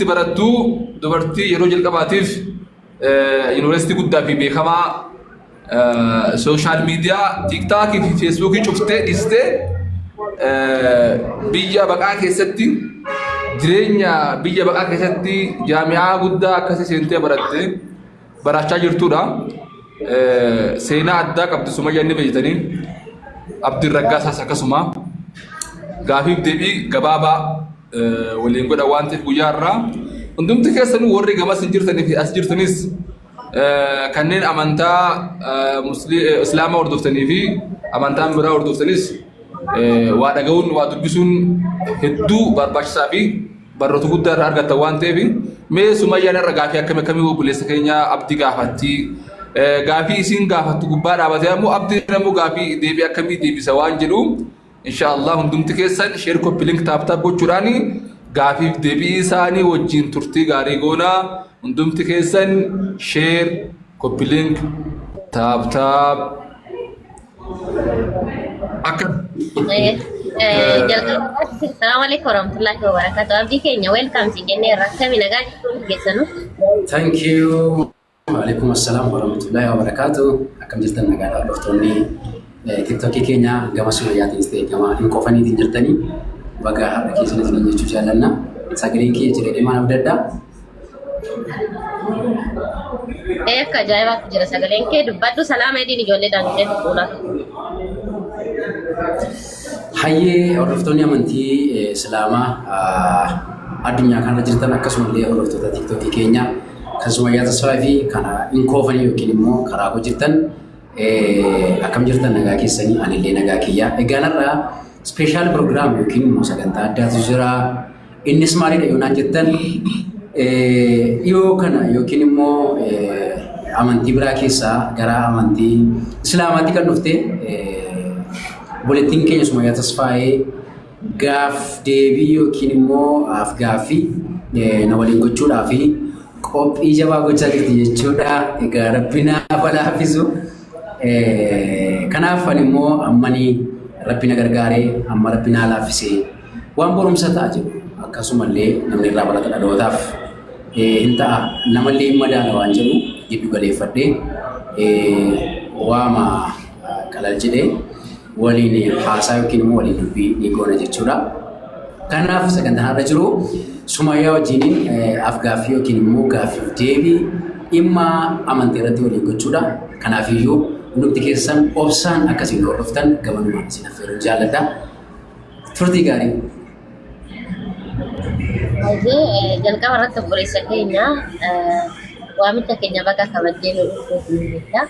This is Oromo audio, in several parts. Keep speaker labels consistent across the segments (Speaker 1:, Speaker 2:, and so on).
Speaker 1: asitti barattu dubartii yeroo jalqabaatiif yuunivarsiitii guddaa fi beekamaa sooshaal miidiyaa tiiktaakii fi feesbuukii cuftee dhistee biyya baqaa keessatti jireenya biyya baqaa keessatti jaami'aa guddaa akkasii seentee barattee barachaa jirtudha. Seenaa addaa qabdi Sumayyaa inni beeytanii Abdiin Raggaasaas akkasuma gaafiif deebii gabaabaa waliin godha waan ta'eef guyyaa irraa hundumti keessanuu warri gamas hin jirtanii fi as jirtanis kanneen amantaa islaamaa hordoftanii fi amantaan biraa hordoftanis waa dhaga'uun waa dubbisuun hedduu barbaachisaa fi barnoota guddaa irraa argattan waan ta'eef mee Sumayyaan irra gaafii akkamii obboleessa keenya Abdii gaafatti gaafii isiin gaafattu gubbaa dhaabatee ammoo Abdiin ammoo gaafii deebii akkamii deebisa waan jedhu inshallah hundumti keessan share copy link tap gochuudhaan gaafiif deebii isaanii wajjin turtii gaarii goonaa hundumti keessan share copy link tap akka
Speaker 2: Assalamualaikum warahmatullahi wabarakatuh. Abdi Kenya, welcome to Genera. Kami nagaa jirtu.
Speaker 3: Thank you. Waalaikumsalam warahmatullahi wabarakatuh. Akkam jirtan nagaa hordoftoonni TikTok Kenya gama Sumayyaatiin ta'e gama hin qofaniitiin jirtanii baga har'a keessanitti jechuu jaallanna. Sagaleen kee jedhee maal abdaddaa?
Speaker 2: Akka ajaa'ibaatti jira sagaleen kee dubbadhu salaama ediin ijoollee daangee fuula.
Speaker 3: Hayyee hordoftoonni amantii Islaamaa addunyaa kana jirtan akkasumallee hordoftoota TikTok Kenya kan Sumayyaa Tasfaa fi kana hin qofanii yookiin immoo karaa hojjetan akkam jirtan nagaa keessanii anillee nagaa kiyyaa. Egaan irraa special program yookiin immoo sagantaa addaatu jira. Innis maalidha yoo naan jettan dhiyoo kana yookiin immoo amantii biraa keessaa gara amantii Islaamaatti kan dhufte buletiin keenya Sumayyaa Tasfaayee gaaf deebii yookiin immoo gaaffii na waliin gochuudhaa fi qophii jabaa gochaa jirti jechuudha. Egaa Rabbina balaafisu. Kanaaf ani immoo ammanii Rabbina gargaaree amma Rabbina laafisee waan barumsa ta'a jedhu akkasumallee namni irraa balata dhalootaaf hin ta'a namallee hin madaala waan jedhu giddu galeeffadhee waama qalal jedhee waliin haasaa yookiin immoo waliin dubbii ni goona jechuudha. Kanaaf sagantaan har'a jiru Sumayyaa wajjiniin gaaffii yookiin immoo gaaffiif deebii dhimma amantii irratti waliin gochuudha. Kanaafiyyuu hundumti keessan obsaan akkasiin hordoftan gabanumaan isin affeeruu jaalladha. Turtii gaarii.
Speaker 2: Jalqaba irratti obboleessa keenya waamicha keenya bakka kabajjee nu dhufeetu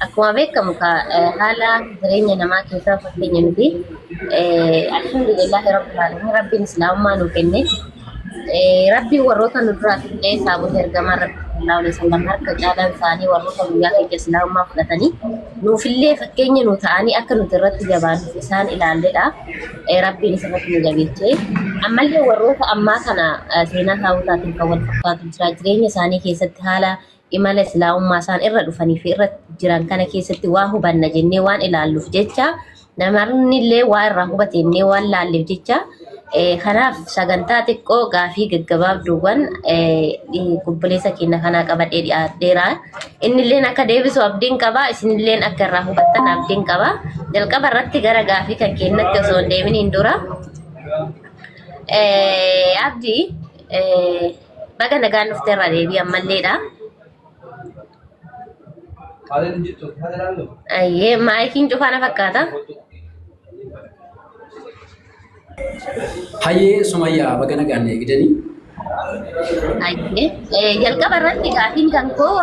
Speaker 2: akkuma beekamu haala jireenya namaa keessaa fakkeenya nuti alhamdulillahi rabbil alamin rabbiin islaamummaa nu kenne rabbiin warroota nu duraa illee saabota ergamaa rabbi sallallahu alaihi wasallam harka caalaan isaanii warroota guyyaa keessa islaamummaa fudhatanii nuufillee fakkeenya nu ta'anii akka nuti irratti jabaanuuf isaan ilaalledha. Rabbiin isarratti nu jabeechee ammallee warroota ammaa kana seenaa saabotaatiin kan wal fakkaatu jira jireenya isaanii keessatti haala imala islaamummaa isaan irra dhufanii fi irra jiran kana keessatti waa hubanna jennee waan ilaalluuf jecha namarni illee waa irraa hubatennee waan laalleef jecha kanaaf sagantaa xiqqoo gaafii gaggabaabduuwwan obboleessa keenya kanaa qabadhee dhiyaadheera. Inni illee akka deebisu abdiin qaba, isin illee akka irraa hubattan abdiin qaba. Jalqaba irratti gara gaafii kan kennatti osoo hin deeminiin dura abdii baga nagaan dhufteerra deebii ammalleedha. Ayyee maayikiin cufaana fakkaata.
Speaker 3: Hayyee Sumayyaa baga nagaan eegdanii.
Speaker 2: Ayyee jalqaba irratti gaafiin kan koo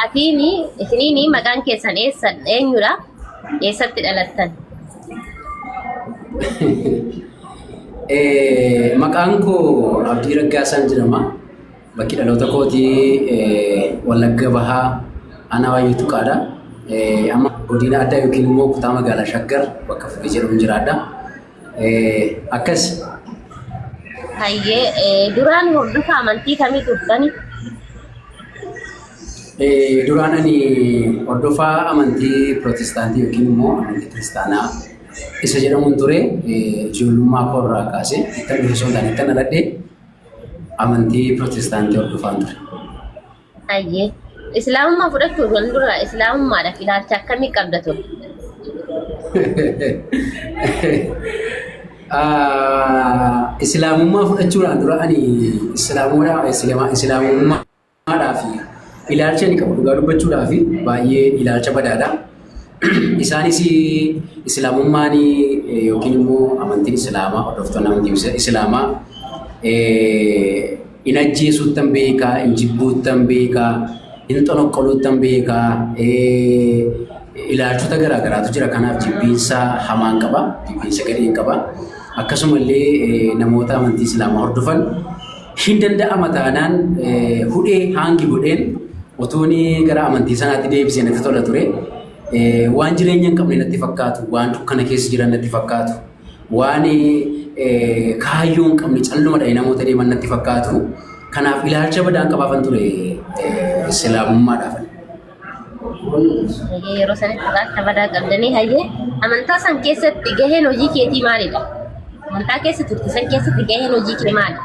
Speaker 2: atiini isiniini maqaan keessan eenyudha? Eessatti dhalattan?
Speaker 3: Maqaan koo Abdii Raggaasaan jedhama. Bakki dhaloota kootii Wallagga Bahaa Aanaa Waayyuu Tuqaadha. Amma godina addaa yookiin immoo kutaa magaalaa Shaggar bakka Fugee jedhamu jiraadha. Akkas.
Speaker 2: Hayyee duraan hordofa amantii kamii turtani?
Speaker 3: Duraan ani hordofaa amantii Pirootestaantii yookiin immoo amantii Kiristaanaa isa jedhamuun ture ijoollummaa koo irraa kaasee ittan dhufe osoo hin taane ittan dhaladhee amantii Pirotestaantii hordofaa ture.
Speaker 2: Ayyee. Islaamummaa fudhachuun wal dura islaamummaadhaaf ilaalcha akkamii qabda ture?
Speaker 3: Islaamummaa fudhachuudhaan dura ani islaamummaadhaaf ilaalcha ni qabu dhugaa dubbachuudhaaf baay'ee ilaalcha badaadha. Isaanis islaamummaan yookiin immoo amantiin islaamaa hordoftoonni amantii islaamaa in ajjeesuuttan beekaa, in jibbuuttan beekaa, in xonoqqoluuttan beekaa, ilaalchota garaagaraatu jira. Kanaaf jibbiinsa hamaan qaba, jibbiinsa gadheen qaba. Akkasumallee namoota amantii islaamaa hordofan hin danda'ama taanaan hudhee hangi godheen otoon gara amantii sanaatti deebisee natti tola ture. Waan jireenya hin qabne natti fakkaatu, waan dukkana keessa jiran natti fakkaatu, waan kaayyoo hin qabne callumadha namoota deeman natti fakkaatu. Kanaaf ilaalcha badaan qabaafan ture islaamummaadhaaf.
Speaker 2: Yeroo sanatti ilaalcha badaa qabdanii hayyee amantaa san keessatti gaheen hojii keetii maalidha? Amantaa keessa turte san keessatti gaheen hojii kee maali?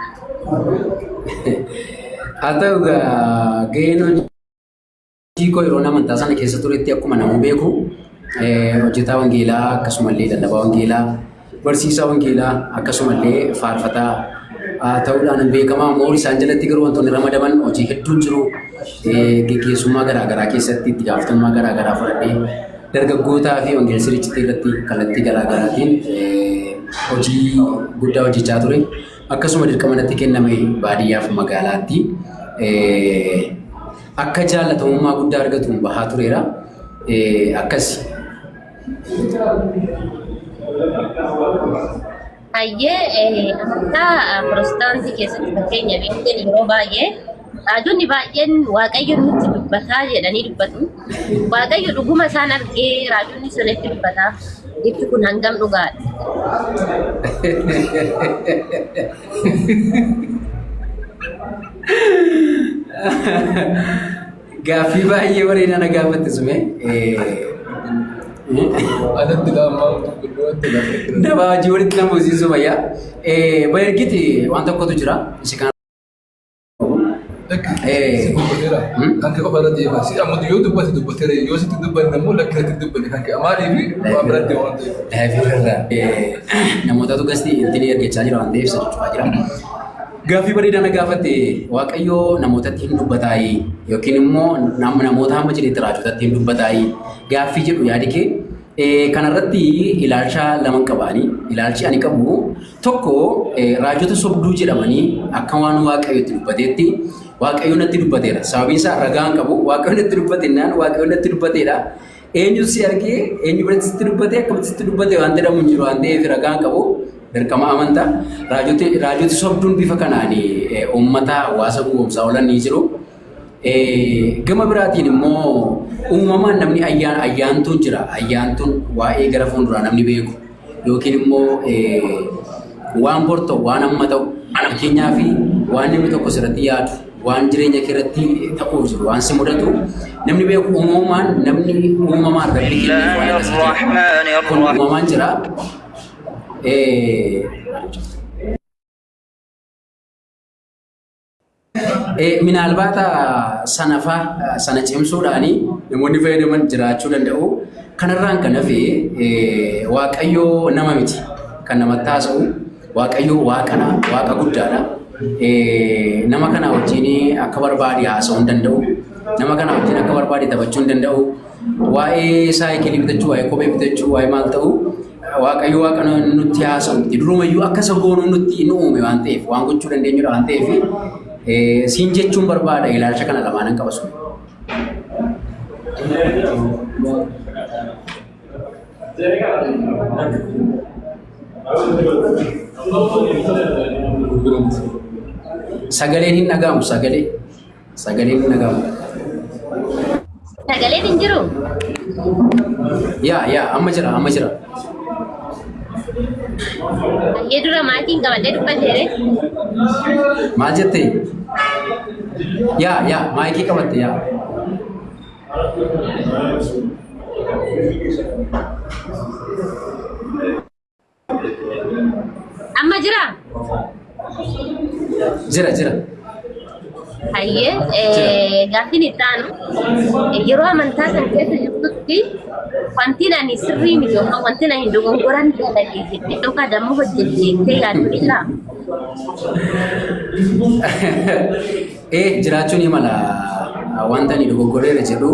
Speaker 3: Haa ta'u gaheen hojii koo yeroo amantaa sana keessa turetti akkuma namuu beeku hojjetaa wangeelaa akkasumallee lallabaa wangeelaa barsiisaa wangeelaa akkasumallee faarfataa ta'uudhaan beekamaa. Moorii isaan jalatti garuu wantoonni ramadaman hojii hedduun jiru. Gaggeessummaa garaagaraa keessatti itti gaafatamummaa garaagaraa fudhadhee dargaggootaa fi wangeelsa sirriitti irratti kallattii garaagaraatiin hojii guddaa hojjechaa ture. Akkasuma dirqama natti kenname baadiyyaaf magaalaatti akka jaalatamummaa guddaa argatuun bahaa tureera. Akkasi.
Speaker 2: Hayyee amantaa Pirotestaantii keessatti fakkeenya beekteen yeroo baay'ee raajonni baay'een Waaqayyo nutti dubbataa jedhanii dubbatu. Waaqayyo dhuguma isaan argee raajonni sunitti dubbataa. Ibsi kun hangam dhugaadha?
Speaker 3: Gaaffii baay'ee bareedaa na gaafatte sume. Nama hojii walitti nama hojii wayyaa. Baay'eegiti waan tokkotu jira.
Speaker 1: Kan kee qofaarra deema. Si amma yoo dubbate dubbateera yoo sitti dubbanne immoo lakkatti dubbanne kan kee amaanii fi waan biratti waan ta'eef.
Speaker 3: Namootatu gasti ittiin ergachaa jira waan ta'eef isa jechuudha jira. Gaaffii bareedaa na gaafatte Waaqayyoo namootatti hin dubbataayi yookiin immoo namoota hamma jedhetti raajotatti hin dubbataayi gaaffii jedhu yaadi kee. Kanarratti ilaalcha lama qabaani. Ilaalchi ani qabu tokko raajota sobduu jedhamanii akka waan Waaqayyo itti dubbateetti Waaqayyo natti dubbateera. Sababiin isaa ragaan qabu Waaqayyo natti dubbate Waaqayyo natti dubbateera. Eenyu si argee eenyu biratti sitti dubbate akkamitti sitti dubbate waan jedhamu hin jiru waan ta'eef ragaan qabu dirqama amantaa. Raajoti sobduun bifa kanaan uummata hawaasa gowwoomsaa oolan ni jiru. Gama biraatiin immoo uumamaan namni ayyaantuun jira. Ayyaantuun waa'ee gara fuulduraa namni beeku yookiin immoo waan bor ta'u waan amma ta'u fakkeenyaaf waan namni tokko sirratti yaadu waan jireenya keerratti ta'uuf jiru waan si mudatu namni beeku uumamaan namni uumamaan rabbi kennee kun uumamaan jira. Minaalbaata sana cimsuudhaan namoonni fayyadaman jiraachuu danda'u. Kanarraan kan hafe Waaqayyo nama miti kan namatti haasa'u. Waaqayyo waaqa guddaadha. Nama kana wajjin akka barbaade haasa'uu hin danda'u. Nama kana wajjin akka barbaade taphachuu hin danda'u. Waa'ee saayikilii bitachuu, waa'ee kophee bitachuu, waa'ee maal ta'u Waaqayyo waaqa nutti haasa'u miti. Durumayyuu akka isa goonuu nutti nu uume waan ta'eef waan gochuu dandeenyudha waan ta'eef siin jechuun barbaada ilaalcha kana lamaanan qaba sun. Sagaleen hin dhagahamu sagaleen hin dhagahamu.
Speaker 2: Sagaleen hin jiru?
Speaker 3: Yaa amma jira.
Speaker 2: Hayyee dura maatiin qabadhee dubbateere?
Speaker 3: Maal jettee? Yaa maayikii qabatte yaa.
Speaker 2: Amma jira?
Speaker 3: Jira.
Speaker 2: Hayyee gaafiin itti aanu yeroo amantaa kan keessa jirtutti wanti ani sirrii miti yookaan wanti ani dogongoran dalagee jettee yookaan dammoo hojjettee yaaddu jira.
Speaker 3: Jiraachuun ni mala wanta ni dogoggoreera jedhu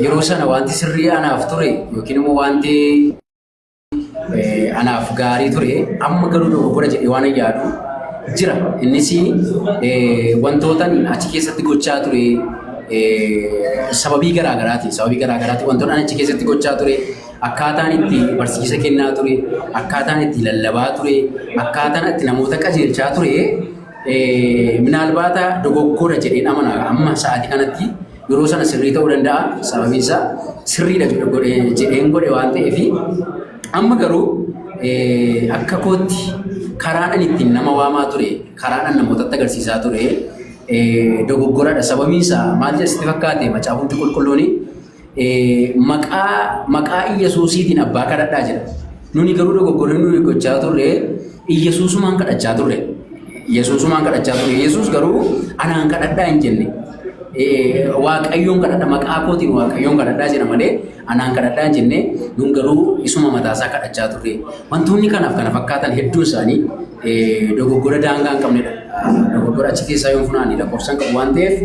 Speaker 3: yeroo sana wanti sirrii anaaf ture yookiin immoo wanti anaaf gaarii ture amma garuu dogoggora jedhee waan yaadu jira. Innis wantoota achi keessatti gochaa ture sababii garaagaraati wantoota achi keessatti gochaa ture akkaataan itti barsiisa kennaa ture akkaataan itti lallabaa ture akkaataan itti namoota qajeelchaa ture minaalbaata dogoggora jedheen amana amma sa'aatii kanatti yeroo sana sirrii ta'uu danda'a sababiin isaa sirriidha jedheen godhe waan ta'eef amma garuu akka kootti karaadhaan ittiin nama waamaa ture karaadhaan namootatti agarsiisaa ture dogoggoradha. Sababiin isaa maal jedhasitti fakkaate macaafumti qulqulluun maqaa Iyyesuusiitiin abbaa kadhadhaa jedha. Nuni garuu dogoggorri nuni gochaa turre Iyyesuusumaan kadhachaa turre. Yesuus garuu anaan kadhadhaa hin jenne. Waaqayyoon kadhadha maqaa kootiin waaqayyoon kadhadhaa jedha malee anaan kadhadhaa hin jenne nun garuu isuma mataasaa kadhachaa turre. Wantoonni kanaaf kana fakkaatan hedduun isaanii dogoggora daangaa hin qabnedha. Dogoggora achi keessaa yoo funaanii lakkoofsan qabu waan ta'eef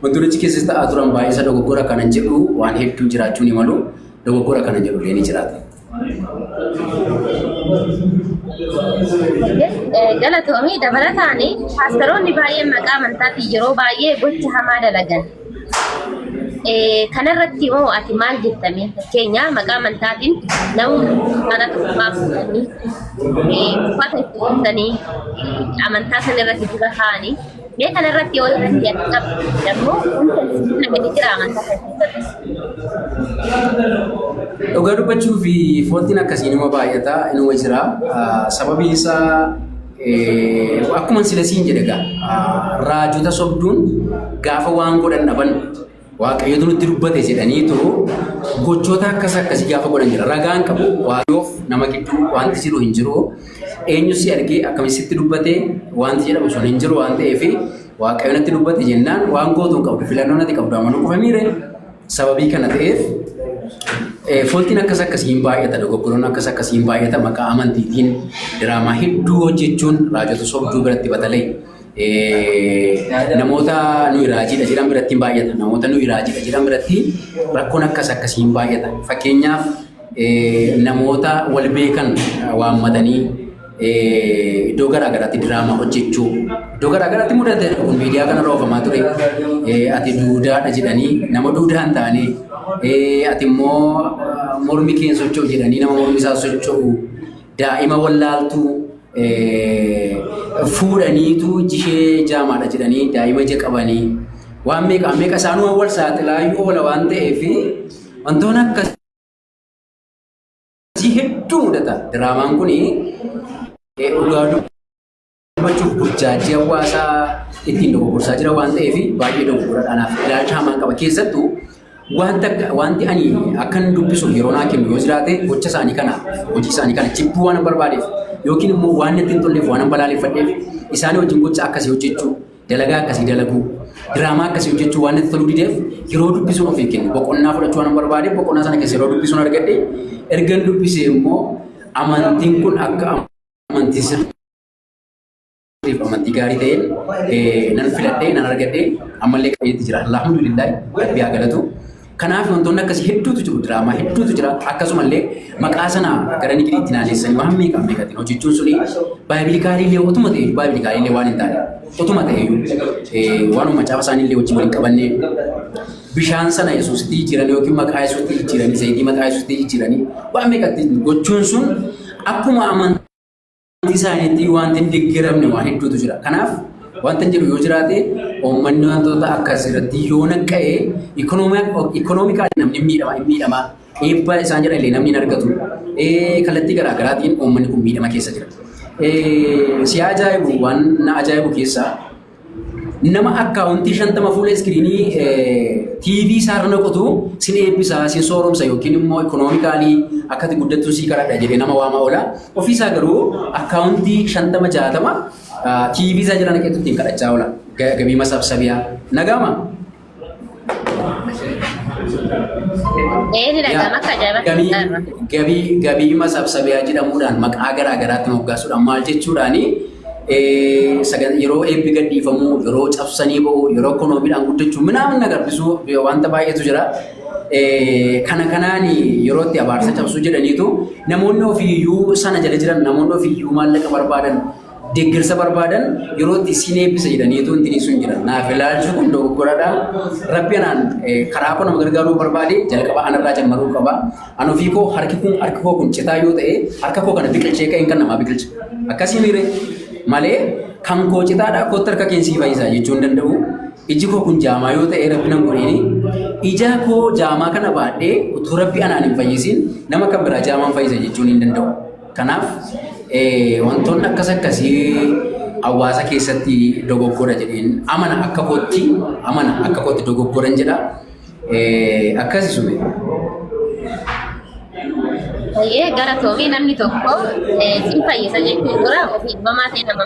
Speaker 3: wantoonni achi keessas ta'aa turan baay'isa dogoggora kanan jedhu waan hedduu jiraachuu ni malu dogoggora kanan jedhu illee ni jiraata.
Speaker 2: Galatoomii dabalataan paasteroonni baay'een maqaa amantaatiin yeroo baay'ee gocha hamaa dalagan. Kanarratti hoo ati maal jettame? Fakkeenyaa maqaa amantaatiin namni mana tokkummaa fuudhanii uffata itti uffatanii amantaa sanarratti dura kaa'anii mee kanarratti yoo irratti yaadu qabdu dammoo hundi namni jira amantaa kan keessatti.
Speaker 3: Dhugaa dubbachuu fi fooltiin akkasiin immoo baay'ata inuma jira. Sababiin isaa akkuma silasiin jedhe raajota sobduun gaafa waan godhan dhaban waaqayyotu nutti dubbate jedhaniitu gochoota akkasii gaafa godhan jira. Ragaan qabu waaqayyoof nama gidduu wanti jiru hin jiru. Eenyu si argee akkamitti dubbate wanti jedhamu sun hin jiru waan ta'eef waaqayyo natti dubbate jennaan waan gootuun qabdu filannoo natti qabdu amanuu qofa miire sababii kana ta'eef fooltiin akkasiin baay'ata dogoggoroon akkasiin baay'ata maqaa amantiitiin diraamaa hedduu hojjechuun raajota sobduu biratti batalee namoota nuyi raajiidha jedhan biratti baay'ata namoota nuyi raajiidha jedhan biratti rakkoon akkasiin baay'ata. Fakkeenyaaf namoota wal beekan waammatanii iddoo garaagaraatti diraamaa hojjechuu iddoo garaagaraatti mudate kun miidiyaa kana roofamaa ture ati duudaadha jedhanii nama duudaa hin taane ati immoo mormi keen socho'u jedhanii nama mormi isaa socho'u daa'ima wallaaltuu fuudhaniitu jishee jaamaadha jedhanii daa'ima ija qabanii waan meeqa isaanuu wal saaxilaa yoo oola waan ta'eef wantoonni akkasii hedduu mudata. Diraamaan kun dhugaa dubbachuuf burjaajii hawaasaa ittiin dogoggorsaa jira waan ta'eef baay'ee dogoggoradhaanaaf ilaalcha hamaan qaba. Keessattuu wanti ani akkan dubbisu yeroo naa kennu yoo jiraate gocha isaanii kana hojii isaanii kana jibbuu waan barbaadeef yookiin immoo waan itti hin tolleef waan balaaleffadheef isaanii wajjin gocha akkasii hojjechuu dalagaa akkasii dalaguu diraamaa akkasii hojjechuu waan itti toluu dideef yeroo dubbisuun ofii kennu boqonnaa fudhachuu waan barbaadeef boqonnaa sana keessa yeroo dubbisuun argadhe ergan dubbisee immoo amantiin kun akka amantii sirriif amantii gaarii ta'een nan filadhee nan argadhee ammallee qabeetti jira. Alhamdulillah rabbi haa galatu. Kanaaf wantoonni akkasii hedduutu jiru diraamaa hedduutu jira. Akkasumallee maqaa sana gara nigiriitti naanessanii waan meeqaatiin hojjechuun suni baay'ee otuma ta'e baay'ee waan hin taane otuma ta'e waanuma macaafa isaaniillee wajjin waliin qabanne bishaan sana Yesuusitti jijjiiranii yookiin maqaa Yesuusitti jijjiiranii zayitii maqaa Yesuusitti jijjiiranii waan meeqatti gochuun sun akkuma amantii isaaniitti wanti hin deeggaramne waan hedduutu jira. Kanaaf wanta jedhu yoo jiraate uummanni wantoota akkasirratti yoo naqqa'e ikoonoomikaali namni miidhama eebba isaan jedhan illee namni hin argatu kallattii garaagaraatiin uummanni kun miidhama keessa jira. Si ajaa'ibu waan na ajaa'ibu keessaa nama akkaawuntii 50 fuula iskiriinii TV isaarra naqatu sin eebbisaa sin sooromsa yookiin immoo ikoonoomikaalii akkati guddattuu sii kadhadha jedhee nama waamaa oola. Ofiisaa garuu akkaawuntii 50 60 TV saya jalan ke itu tingkat aja lah. Gabi masa sabia. Nagama.
Speaker 2: Ini dah sama saja
Speaker 3: Gabi masa sabia aja mudah mak agar-agar atau gas sudah malci curani sagan euro epiga di famu euro capsani bo euro ekonomi angkutu cuma nagar bisu wanta bayi itu jera kana-kana ni euro tiap hari saja capsu jera itu namun ofiu sana jalan-jalan namun ofiu malah kabar badan deger sabar badan euro di sini bisa jadi itu intini sunjira nah velal cukup dong kurada rapianan karapan mengergaru berbadi jalan kaba anak raja maru kaba anofiko harkiko kun cetayu teh harkako kana bikil ceka ingkan nama bikil akasi mire male kanko cita ko terkakin si faisa jechuun danda'u iji ko kun jama yoo ta'e rabbinan godhini ija ko jama kana baadhee utuu rabbi anaan hin fayyisin nama kan biraa jaamaan fayyisa jechuun hin danda'u. Kanaaf wantoonni akkas akkasii hawaasa keessatti dogoggora jedheen amana akka kootti dogoggoran jedha akkasisume.
Speaker 2: Gara toomii namni tokko sin fayyisa jechuun dura ofii bamaa ta'e nama